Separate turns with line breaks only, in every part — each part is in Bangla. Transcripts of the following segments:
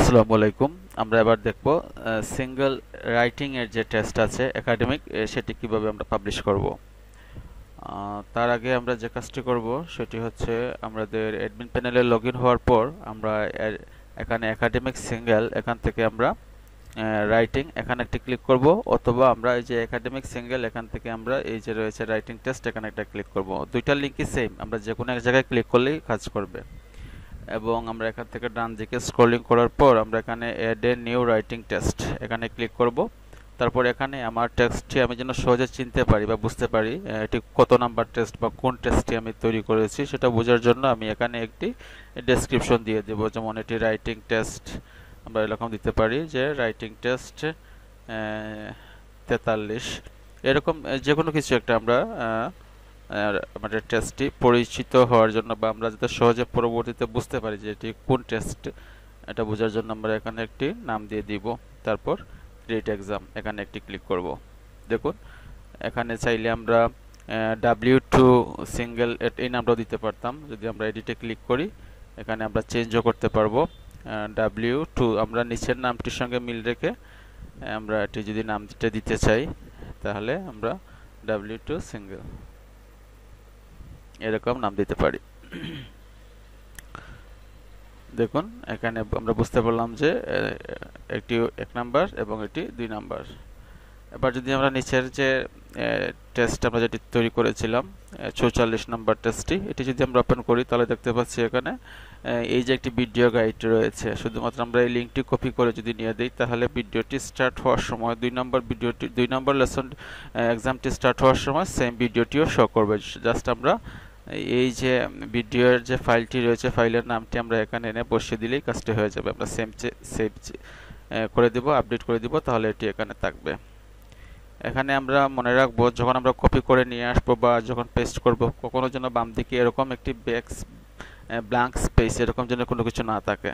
আসসালামু আলাইকুম। আমরা এবার দেখব সিঙ্গেল রাইটিং এর যে টেস্ট আছে একাডেমিক, সেটি কিভাবে আমরা পাবলিশ করব। তার আগে আমরা যে কাজটি করব সেটি হচ্ছে আমাদের অ্যাডমিন প্যানেলে লগইন হওয়ার পর আমরা এখানে একাডেমিক সিঙ্গেল, এখান থেকে আমরা রাইটিং এখানে একটি ক্লিক করব, অথবা আমরা এই যে একাডেমিক সিঙ্গেল এখান থেকে আমরা এই যে রয়েছে রাইটিং টেস্ট এখানে একটা ক্লিক করব। দুইটা লিঙ্কই সেম, আমরা যে কোনো এক জায়গায় ক্লিক করলেই কাজ করবে। এবং আমরা এখান থেকে ডান দিকে স্ক্রলিং করার পর আমরা এখানে add a new writing test এখানে ক্লিক করব। তারপর এখানে আমার টেক্সটটি আমি যেন সহজে চিনতে পারি বা বুঝতে পারি এটি কত নাম্বার টেস্ট বা কোন টেস্টটি আমি তৈরি করেছি সেটা বোঝার জন্য আমি এখানে একটি ডেসক্রিপশন দিয়ে দেব। যেমন এটি রাইটিং টেস্ট, আমরা এরকম দিতে পারি যে রাইটিং টেস্ট 43, এরকম যে কোনো কিছু একটা আমরা আমাদের টেস্টটি পরিচিত হওয়ার জন্য বা আমরা যাতে সহজে পরবর্তীতে বুঝতে পারি যে এটি কোন টেস্ট, এটা বোঝার জন্য আমরা এখানে একটি নাম দিয়ে দিব। তারপর ক্রিয়েট এক্সাম এখানে একটি ক্লিক করব। দেখুন এখানে চাইলে আমরা W2 সিঙ্গেল এই নামটাও দিতে পারতাম। যদি আমরা এডিটে ক্লিক করি এখানে আমরা চেঞ্জও করতে পারবো। W2 আমরা নিচের নামটির সঙ্গে মিল রেখে আমরা এটি যদি নামটা দিতে চাই তাহলে আমরা W2 সিঙ্গেল এরকম নাম দিতে পারি। দেখুন এখানে আমরা বুঝতে পারলাম যে একটি 1 নাম্বার এবং এটি 2 নাম্বার। এবার যদি আমরা নিচের যে টেস্ট আমরা যেটি তৈরি করেছিলাম 44 নাম্বার টেস্টটি, এটি যদি আমরা ওপেন করি তাহলে দেখতে পাচ্ছি এখানে এই যে একটি ভিডিও গাইড রয়েছে। শুধুমাত্র আমরা এই লিঙ্কটি কপি করে যদি নিয়ে দিই তাহলে ভিডিওটি স্টার্ট হওয়ার সময় 2 নম্বর লেসন এক্সামটি স্টার্ট হওয়ার সময় সেম ভিডিওটিও শো করবে। জাস্ট আমরা এই যে ভিডিওর যে ফাইলটি রয়েছে ফাইলের নামটি আমরা এখানে এনে বসিয়ে দিলেই কাজটি হয়ে যাবে। আমরা সেভ করে দিব, আপডেট করে দিব, তাহলে এটি এখানে থাকবে। এখানে আমরা মনে রাখবো যখন আমরা কপি করে নিয়ে আসবো বা যখন পেস্ট করব কখনো যেন বাম দিকে এরকম একটি ব্ল্যাঙ্ক স্পেস এরকম যেন কোনো কিছু না থাকে।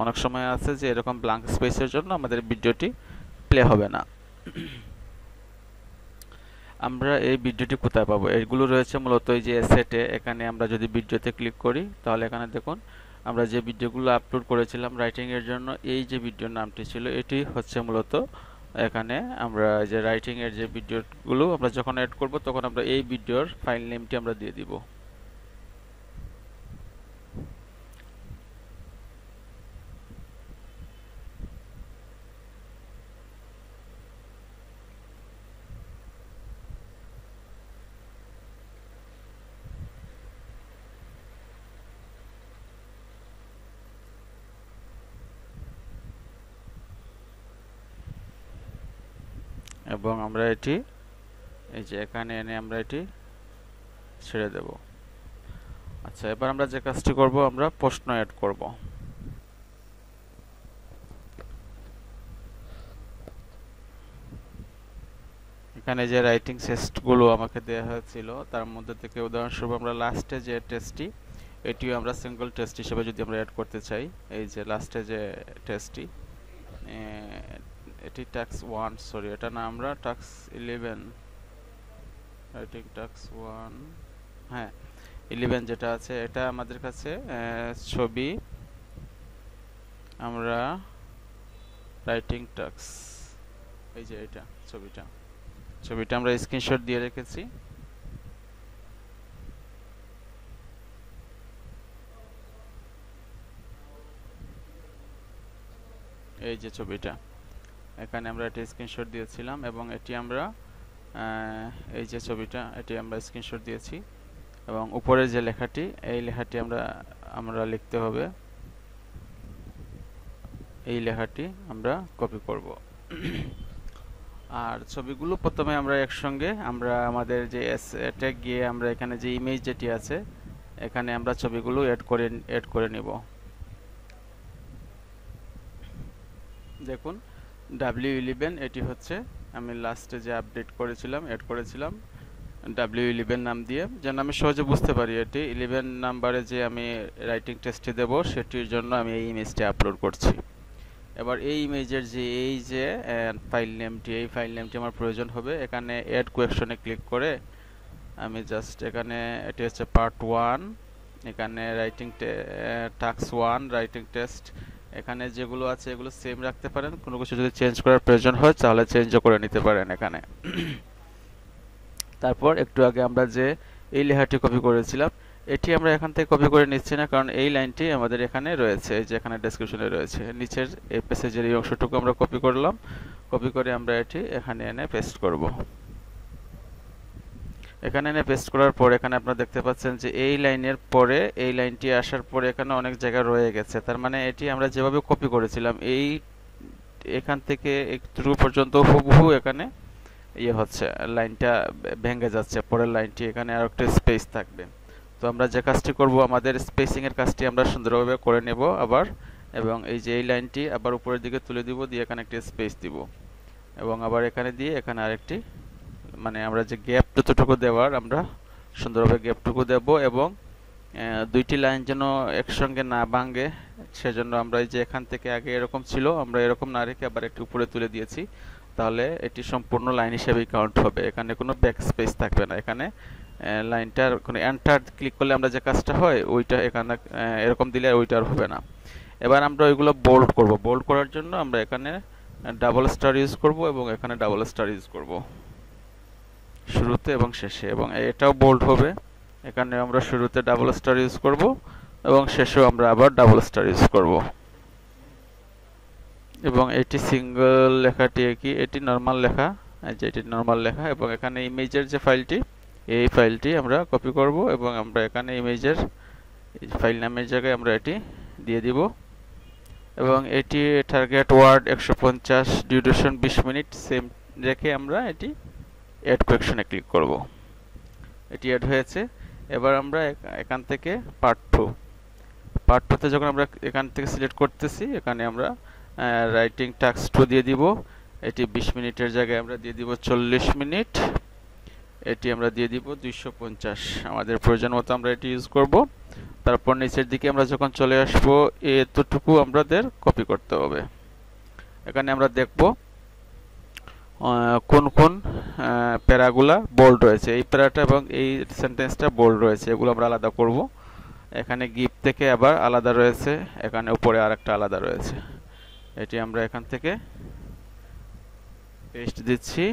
অনেক সময় আছে যে এরকম ব্ল্যাঙ্ক স্পেসের জন্য আমাদের ভিডিওটি প্লে হবে না। আমরা এই ভিডিওটি কোথায় পাবো? এগুলো রয়েছে মূলত এই যে অ্যাসেটে। এখানে আমরা যদি ভিডিওতে ক্লিক করি তাহলে এখানে দেখুন আমরা যে ভিডিওগুলো আপলোড করেছিলাম রাইটিং এর জন্য, এই যে ভিডিওর নামটি ছিল এটি হচ্ছে মূলত এখানে আমরা যে রাইটিং এর যে ভিডিওগুলো আমরা যখন এড করব তখন আমরা এই ভিডিওর ফাইল নেমটি আমরা দিয়ে দিব। এবং আমরা এটি এই যে এখানে এনে আমরা এটি ছেড়ে দেব। আচ্ছা, এবার আমরা যে কাজটি করব আমরা প্রশ্ন অ্যাড করব। এখানে যে রাইটিং টেস্টগুলো আমাকে দেওয়া হয়েছিল তার মধ্যে থেকে উদাহরণস্বরূপ আমরা লাস্টে যে টেস্টটি, এটিও আমরা সিঙ্গেল টেস্ট হিসেবে যদি আমরা অ্যাড করতে চাই, এই যে লাস্টে যে টেস্টটি এটি টাস্ক 1, সরি এটা না, আমরা টাস্ক 11 রাইটিং টাস্ক 1, হ্যাঁ 11 যেটা আছে এটা আমাদের কাছে ছবি, আমরা রাইটিং টাস্ক এই যে এটা ছবিটা আমরা স্ক্রিনশট দিয়ে রেখেছি। এই যে ছবিটা এখানে আমরা এটা স্ক্রিনশট দিয়েছিলাম এবং এটি আমরা এই যে ছবিটা এটি আমরা স্ক্রিনশট দিয়েছি এবং উপরের যে লেখাটি এই লেখাটি আমরা লিখতে হবে। এই লেখাটি আমরা কপি করব। আর ছবিগুলো প্রথমে আমরা একসঙ্গে আমরা আমাদের যে অ্যাসেটে গিয়ে আমরা এখানে যে ইমেজ যেটি আছে এখানে আমরা ছবিগুলো অ্যাড করে নিব। দেখুন W11 এটি হচ্ছে আমি লাস্টে যে আপডেট করেছিলাম অ্যাড করেছিলাম W11 নাম দিয়ে, যেন আমি সহজে বুঝতে পারি এটি 11 নাম্বারে যে আমি রাইটিং টেস্টে দেব সেটির জন্য আমি এই ইমেজটি আপলোড করছি। এবার এই ইমেজের যে এই যে ফাইল নেমটি আমার প্রয়োজন হবে। এখানে অ্যাড কোয়েকশনে ক্লিক করে আমি জাস্ট এখানে এটি হচ্ছে পার্ট 1, এখানে রাইটিং টাস্ক 1 রাইটিং টেস্ট এখানে যেগুলো আছে এগুলো সেম রাখতে পারেন, কোনো কিছু যদি চেঞ্জ করার প্রয়োজন হয় তাহলে চেঞ্জও করে নিতে পারেন এখানে। তারপর একটু আগে আমরা যে এই লেখাটি কপি করেছিলাম এটি আমরা এখান থেকে কপি করে নিচ্ছি না, কারণ এই লাইনটি আমাদের এখানে রয়েছে, এই যে এখানে ডেসক্রিপশনে রয়েছে। নিচের এই প্যাসেজের এই অংশটুকু আমরা কপি করলাম, কপি করে আমরা এটি এখানে এনে পেস্ট করব। এখানে এনে পেস্ট করার পর এখানে আপনারা দেখতে পাচ্ছেন যে এই লাইনের পরে এই লাইনটি আসার পরে এখানে অনেক জায়গা রয়ে গেছে। তার মানে এটি আমরা যেভাবে কপি করেছিলাম এই এখান থেকে একটু পর্যন্ত হুবহু এখানে ইয়ে হচ্ছে, লাইনটা ভেঙে যাচ্ছে, পরের লাইনটি এখানে আর একটা স্পেস থাকবে। তো আমরা যে কাজটি করব, আমাদের স্পেসিং এর কাজটি আমরা সুন্দরভাবে করে নেব আবার, এবং এই যে এই লাইনটি আবার উপরের দিকে তুলে দিব, দিয়ে এখানে একটা স্পেস দিব, এবং আবার এখানে দিয়ে এখানে আরেকটি, মানে আমরা যে গ্যাপ যতটুকু দেওয়ার আমরা সুন্দরভাবে গ্যাপটুকু দেব, এবং দুইটি লাইন যেন একসঙ্গে না ভাঙে সেজন্য আমরা এই যে এখান থেকে আগে এরকম ছিল আমরা এরকম না রেখে আবার একটু উপরে তুলে দিয়েছি, তাহলে এটি সম্পূর্ণ লাইন হিসেবেই কাউন্ট হবে, এখানে কোনো ব্যাক স্পেস থাকবে না। এখানে লাইনটার কোনো এন্টার ক্লিক করলে আমরা যে কাজটা হয় ওইটা এখানে এরকম দিলে ওইটা আর হবে না। এবার আমরা ওইগুলো বোল্ড করব। বোল্ড করার জন্য আমরা এখানে ডাবল স্টার ইউজ করব এবং এখানে ডাবল স্টার ইউজ করব শুরুতে এবং শেষে, এবং এটাও বোল্ড হবে। এখানে আমরা শুরুতে ডাবল স্টার ইউজ করব এবং শেষেও আমরা আবার ডাবল স্টার ইউজ করব। এবং এটি সিঙ্গেল লেখাটি কি, এটি নরমাল লেখা, এই যে এটি নরমাল লেখা, এবং এখানে ইমেজের যে ফাইলটি এই ফাইলটি আমরা কপি করব এবং আমরা এখানে ইমেজের ফাইল নামের জায়গায় আমরা এটি দিয়ে দিব, এবং এটি target word 150, duration 20 minute same রেখে আমরা এটি অ্যাড কোয়েকশনে ক্লিক করব। এটি অ্যাড হয়েছে। এবার আমরা এখান থেকে পার্ট 2তে যখন আমরা এখান থেকে সিলেক্ট করতেছি এখানে আমরা রাইটিং টাস্ক 2 দিয়ে দিব। এটি 20 মিনিটের জায়গায় আমরা দিয়ে দিব 40 মিনিট। এটি আমরা দিয়ে দিব 250, আমাদের প্রয়োজন মতো আমরা এটি ইউজ করব। তারপর নিচের দিকে আমরা যখন চলে আসব এতটুকু আমাদের কপি করতে হবে। এখানে আমরা দেখব কোন কোন প্যারাগুলা বোল্ড রয়েছে, এই প্যারাটা এবং এই সেন্টেন্সটা বোল্ড রয়েছে, এগুলো আমরা আলাদা করব। এখানে গিফট থেকে আবার আলাদা রয়েছে, এখানে উপরে আরেকটা আলাদা রয়েছে। এটি আমরা এখান থেকে পেস্ট দিচ্ছি,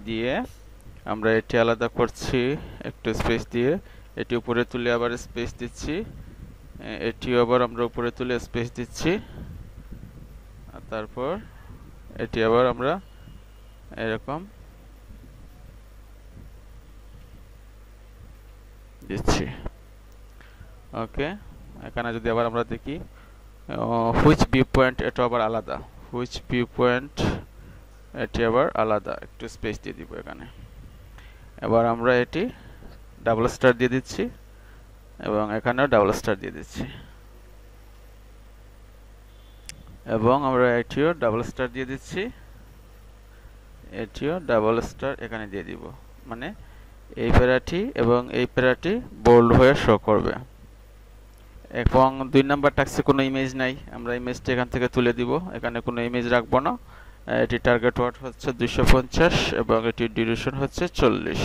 দিয়ে আমরা এটি আলাদা করছি একটু স্পেস দিয়ে, এটি উপরে তুলে আবার স্পেস দিচ্ছি, এটিও আবার আমরা উপরে তুলে স্পেস দিচ্ছি, আর তারপর এটি আবার আমরা এরকম দিচ্ছি। ওকে, এখানে যদি আবার আমরা দেখি হুইচ ভিউ পয়েন্ট, এটা আবার আলাদা, হুইচ ভিউ পয়েন্ট এটি আবার আলাদা, একটু স্পেস দিয়ে দিব এখানে। এবার আমরা এটি ডাবল স্টার দিয়ে দিচ্ছি এবং এখানেও ডাবল স্টার দিয়ে দিচ্ছি, এবং আমরা এটিও ডাবল স্টার দিয়ে দিচ্ছি, এটিও ডাবল স্টার এখানে দিয়ে দিব, মানে এই প্যারাটি এবং এই প্যারাটি বোল্ড হয়ে শো করবে। এবং 2 নাম্বার টাস্কে কোনো ইমেজ নাই, আমরা ইমেজটা এখান থেকে তুলে দিব, এখানে কোনো ইমেজ রাখবো না। এটি টার্গেট ওয়ার্ড হচ্ছে 250 এবং এটি ডিউরেশন হচ্ছে 40।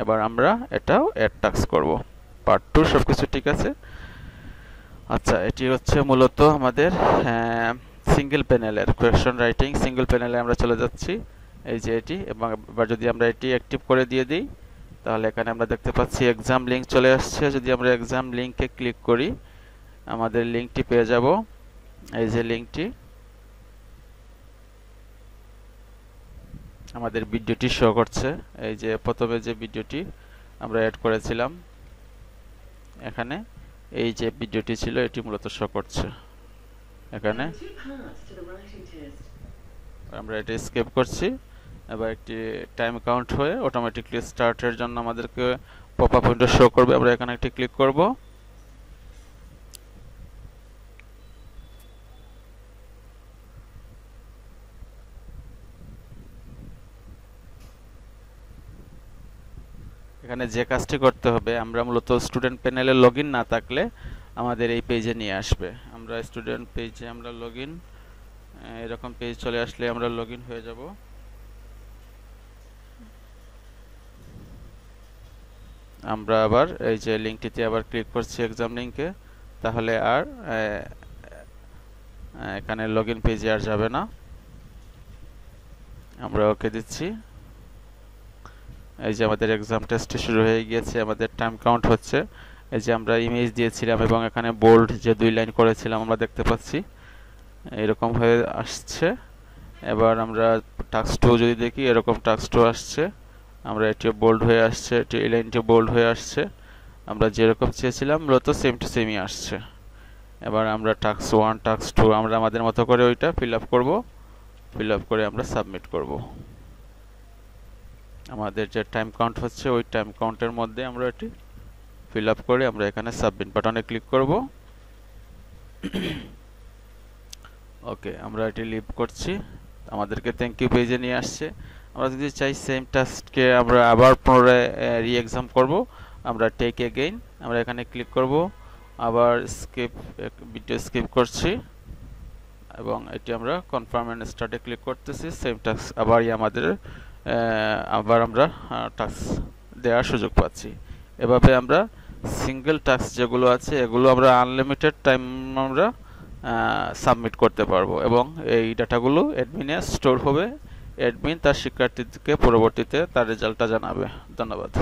এবার আমরা এটাও অ্যাড টাস্ক করব। পার্ট 2 সবকিছু ঠিক আছে। আচ্ছা, এটি হচ্ছে মূলত আমাদের সিঙ্গেল প্যানেলের কোয়েকশন রাইটিং। সিঙ্গেল প্যানেলে আমরা চলে যাচ্ছি, এই যে এটি, এবং এবার যদি আমরা এটি অ্যাক্টিভ করে দিয়ে দিই তাহলে এখানে আমরা দেখতে পাচ্ছি এক্সাম লিংক চলে আসছে। যদি আমরা এক্সাম লিংকে ক্লিক করি আমাদের লিংকটি পেয়ে যাব, এই যে লিংকটি, আমাদের ভিডিওটি শো করছে, এই যে প্রথমে যে ভিডিওটি আমরা অ্যাড করেছিলাম এখানে, এই যে ভিডিওটি ছিল এটি মূলত শো করছে এখানে। আমরা এটা স্কিপ করছি। এবার একটি টাইম কাউন্ট হয়ে অটোমেটিকলি স্টার্টের জন্য আমাদেরকে পপ আপ উইন্ডো শো করবে, আমরা এখানে একটি ক্লিক করব। এখানে যে কাজটি করতে হবে, আমরা মূলত স্টুডেন্ট প্যানেলে লগইন না থাকলে আমাদের এই পেজে নিয়ে আসবে। আমরা স্টুডেন্ট পেজে আমরা লগইন, এরকম পেজ চলে আসলে আমরা লগইন হয়ে যাব। আমরা আবার এই যে লিংকটিতে আবার ক্লিক করছি এক্সাম লিংকে, তাহলে আর এখানে লগইন পেজে আর যাবে না, আমরা ওকে দিচ্ছি। এই যে আমাদের এক্সাম টেস্ট শুরু হয়ে গিয়েছে, আমাদের টাইম কাউন্ট হচ্ছে। এই যে আমরা ইমেজ দিয়েছিলাম এবং এখানে বোল্ড যে 2 লাইন করেছিলাম আমরা দেখতে পাচ্ছি এরকম হয়ে আসছে। এবার আমরা টাস্ক 2 যদি দেখি, এরকম টাস্ক 2 আসছে, আমরা এটিও বোল্ড হয়ে আসছে, এই লাইনটিও বোল্ড হয়ে আসছে। আমরা যেরকম চেয়েছিলাম মূলত সেম টু সেমই আসছে। এবার আমরা টাস্ক 1 টাস্ক 2 আমরা আমাদের মতো করে ওইটা ফিল আপ করবো, ফিল আপ করে আমরা সাবমিট করব। আমাদের যে টাইম কাউন্ট হচ্ছে ওই টাইম কাউন্টের মধ্যে আমরা এটি ফিল আপ করে আমরা এখানে সাবমিট বাটনে ক্লিক করব। ওকে, আমরা এটি লিভ করছি, আমাদেরকে থ্যাংক ইউ পেজে নিয়ে আসছে। আমরা যদি চাই সেম টাস্ককে আমরা আবার পুনরায় রি এক্সাম করব, আমরা টেক এগেইন আমরা এখানে ক্লিক করব, আবার স্কিপ ভিডিও স্কিপ করছি এবং এটি আমরা কনফার্ম এন্ড স্টার্টে ক্লিক করতেছি। সেম টাস্ক আবারই আমাদের আবার আমরা টাস্ক দেওয়ার সুযোগ পাচ্ছি। এভাবে আমরা সিঙ্গেল টাস্ক যেগুলো আছে এগুলো আমরা আনলিমিটেড টাইম আমরা সাবমিট করতে পারবো এবং এই ডাটাগুলো অ্যাডমিনে স্টোর হবে। অ্যাডমিন তার শিক্ষার্থীকে পরবর্তীতে তার রেজাল্টটা জানাবে। ধন্যবাদ।